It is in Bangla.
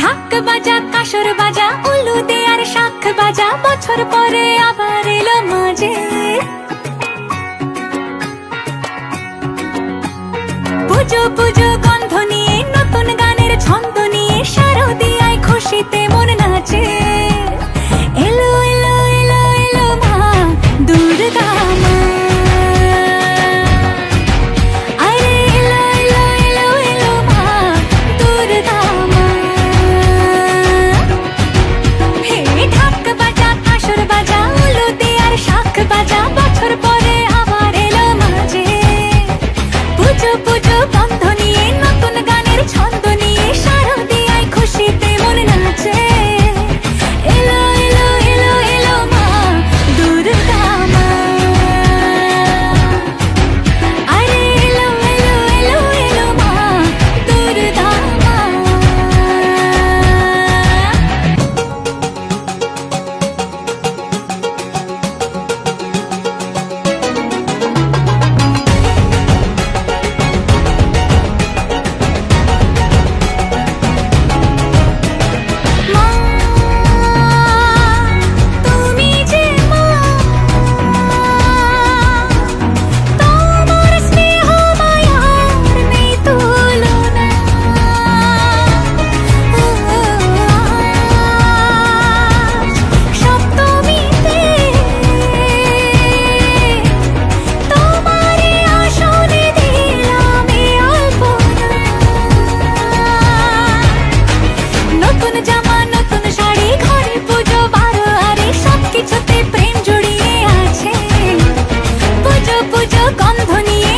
ঢাক বাজা কাসর বাজা উলু দে আর শাখ বাজা, বছর পরে আবার এলো মাঝে। পুজো পুজো গন্ধ নিয়ে নতুন গানের ছন্দ নিয়ে শারদিয়ায় খুশিতে মন নাচে। এলো এলো এলো এলো মা দুর্গা মা, আরে এলো এলো এলো এলো মা দুর্গা মা। হে ঢাক বাজা কাসর বাজা উলু দে আর শাখ বাজা, বছর পরে আবার এলো মাঝে। পুজো পুজো গন্ধ নিয়ে নতুন গানের ছন্দ নিয়ে শারদিয়ায় খুশিতে মন নাচে। এলো এলো এলো এলো মা দুর্গা মা, আরে এলো এলো এলো এলো মা দুর্গা মা। তুমি যে মা, তোমার স্নেহ মায়ার নেই তুলনা। সপ্তমীতে তোমারে আসনে দিলাম এই আলপনা। নতুন জামা নতুন শাড়ি ঘরে পুজো বারো আরে সবকিছুতে প্রেম জড়িয়ে আছে। পুজো পুজো গন্ধ নিয়ে